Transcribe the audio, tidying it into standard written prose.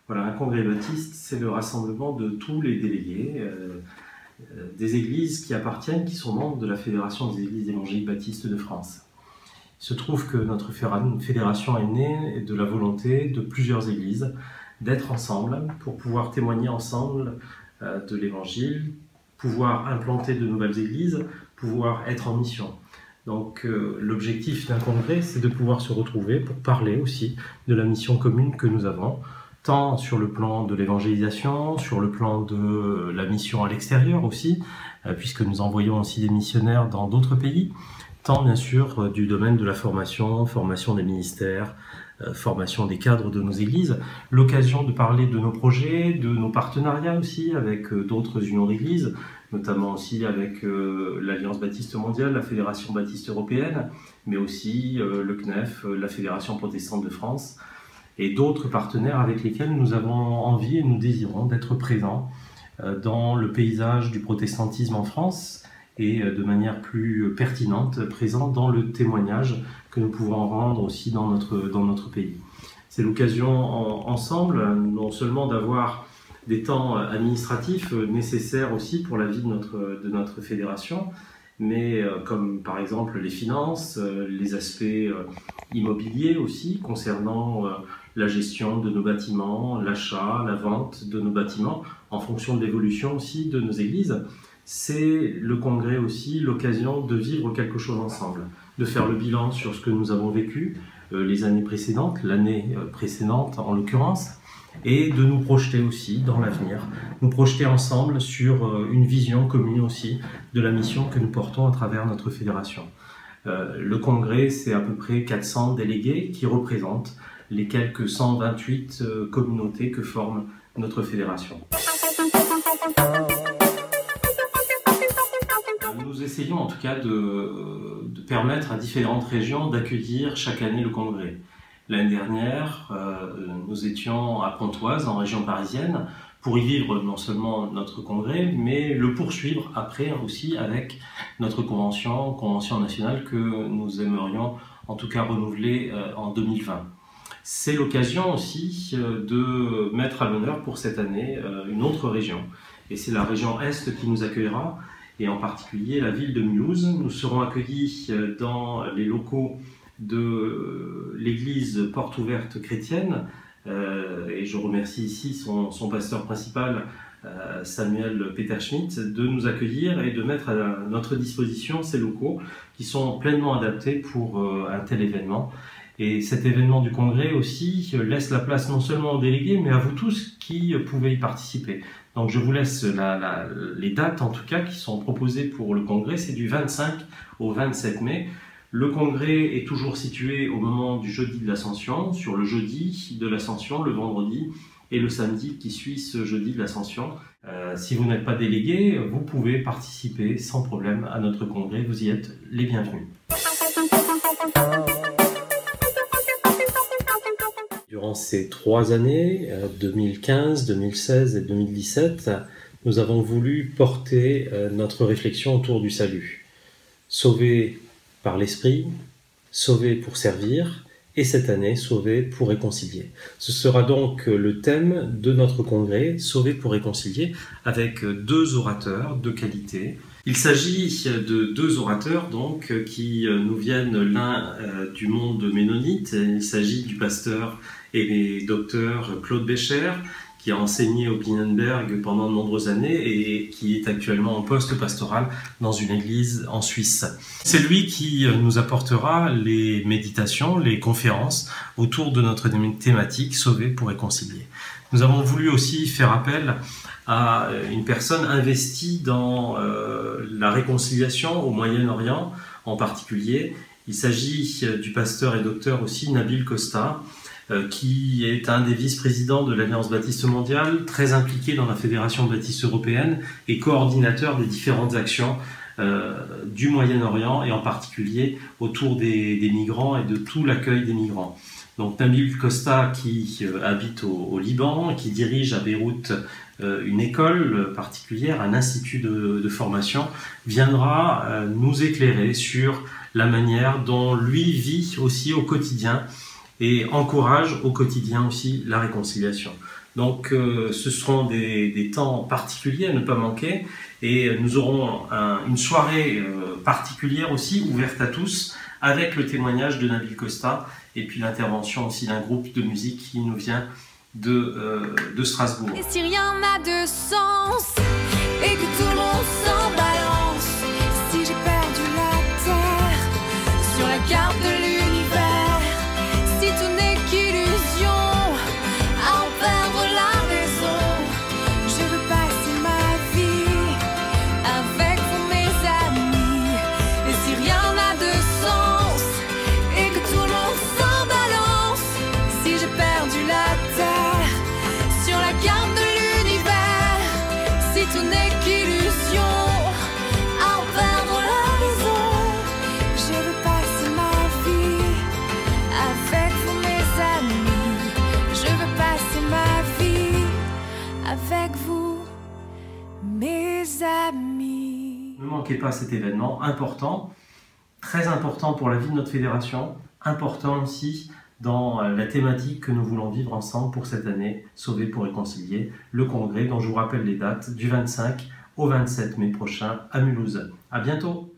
Voilà, un congrès baptiste, c'est le rassemblement de tous les délégués des églises qui sont membres de la Fédération des églises évangéliques baptistes de France. Il se trouve que notre fédération est née de la volonté de plusieurs églises d'être ensemble pour pouvoir témoigner ensemble de l'évangile, pouvoir implanter de nouvelles églises, pouvoir être en mission. Donc l'objectif d'un congrès, c'est de pouvoir se retrouver pour parler aussi de la mission commune que nous avons, tant sur le plan de l'évangélisation, sur le plan de la mission à l'extérieur aussi, puisque nous envoyons aussi des missionnaires dans d'autres pays, tant bien sûr du domaine de la formation des ministères, formation des cadres de nos églises, l'occasion de parler de nos projets, de nos partenariats aussi avec d'autres unions d'églises, notamment aussi avec l'Alliance Baptiste Mondiale, la Fédération Baptiste Européenne, mais aussi le CNEF, la Fédération Protestante de France, et d'autres partenaires avec lesquels nous avons envie et nous désirons d'être présents dans le paysage du protestantisme en France et de manière plus pertinente, présents dans le témoignage que nous pouvons rendre aussi dans notre pays. C'est l'occasion ensemble, non seulement d'avoir des temps administratifs nécessaires aussi pour la vie de notre fédération, mais comme par exemple les finances, les aspects immobiliers aussi concernant la gestion de nos bâtiments, l'achat, la vente de nos bâtiments, en fonction de l'évolution aussi de nos églises. C'est le congrès aussi l'occasion de vivre quelque chose ensemble, de faire le bilan sur ce que nous avons vécu les années précédentes, l'année précédente en l'occurrence, et de nous projeter aussi dans l'avenir, nous projeter ensemble sur une vision commune aussi de la mission que nous portons à travers notre fédération. Le congrès, c'est à peu près 400 délégués qui représentent les quelques 128 communautés que forme notre fédération. Nous essayons en tout cas de permettre à différentes régions d'accueillir chaque année le congrès. L'année dernière, nous étions à Pontoise, en région parisienne, pour y vivre non seulement notre congrès, mais le poursuivre après aussi avec notre convention nationale que nous aimerions en tout cas renouveler en 2020. C'est l'occasion aussi de mettre à l'honneur pour cette année une autre région. Et c'est la région Est qui nous accueillera, et en particulier la ville de Mulhouse. Nous serons accueillis dans les locaux de l'église Porte Ouverte Chrétienne, et je remercie ici son pasteur principal, Samuel Peter Schmidt, de nous accueillir et de mettre à notre disposition ces locaux qui sont pleinement adaptés pour un tel événement. Et cet événement du congrès aussi laisse la place non seulement aux délégués, mais à vous tous qui pouvez y participer. Donc je vous laisse les dates en tout cas qui sont proposées pour le congrès, c'est du 25 au 27 mai. Le congrès est toujours situé au moment du jeudi de l'Ascension, sur le jeudi de l'Ascension, le vendredi et le samedi qui suit ce jeudi de l'Ascension. Si vous n'êtes pas délégué, vous pouvez participer sans problème à notre congrès, vous y êtes les bienvenus. Durant ces 3 années, 2015, 2016 et 2017, nous avons voulu porter notre réflexion autour du salut. Sauver par l'Esprit, sauver pour servir, et cette année, sauver pour réconcilier. Ce sera donc le thème de notre congrès, sauver pour réconcilier, avec 2 orateurs de qualité. Il s'agit de 2 orateurs donc qui nous viennent l'un du monde ménonite. Il s'agit du pasteur et docteur Claude Bécher, qui a enseigné au Blienberg pendant de nombreuses années et qui est actuellement en poste pastoral dans une église en Suisse. C'est lui qui nous apportera les méditations, les conférences autour de notre thématique « Sauver pour réconcilier ». Nous avons voulu aussi faire appel à une personne investie dans la réconciliation au Moyen-Orient en particulier. Il s'agit du pasteur et docteur aussi Nabil Costa, qui est un des vice-présidents de l'Alliance Baptiste Mondiale, très impliqué dans la Fédération Baptiste Européenne et coordinateur des différentes actions du Moyen-Orient et en particulier autour des migrants et de tout l'accueil des migrants. Donc Nabil Costa, qui habite au Liban, qui dirige à Beyrouth une école particulière, un institut de formation, viendra nous éclairer sur la manière dont lui vit aussi au quotidien et encourage au quotidien aussi la réconciliation. Donc ce seront des temps particuliers à ne pas manquer, et nous aurons une soirée particulière aussi, ouverte à tous, avec le témoignage de Nabil Costa et puis l'intervention aussi d'un groupe de musique qui nous vient de Strasbourg. Et si rien n'a de sens et que tout le monde s'en balance, si j'ai perdu la terre sur la carte de l'univers, si tout n'est qu'illusion, à en perdre la raison, je veux passer ma vie avec vous mes amis. Et si rien n'a de sens et que tout le monde s'en balance, si j'ai perdu la terre sur la carte de l'univers, si tout n'est qu'illusion, à en perdre la raison, je veux passer ma vie avec vous mes amis, je veux passer ma vie avec vous mes amis. Ne manquez pas cet événement important, très important pour la vie de notre fédération, important aussi dans la thématique que nous voulons vivre ensemble pour cette année, Sauver pour réconcilier, le congrès dont je vous rappelle les dates du 25 au 27 mai prochain à Mulhouse. À bientôt!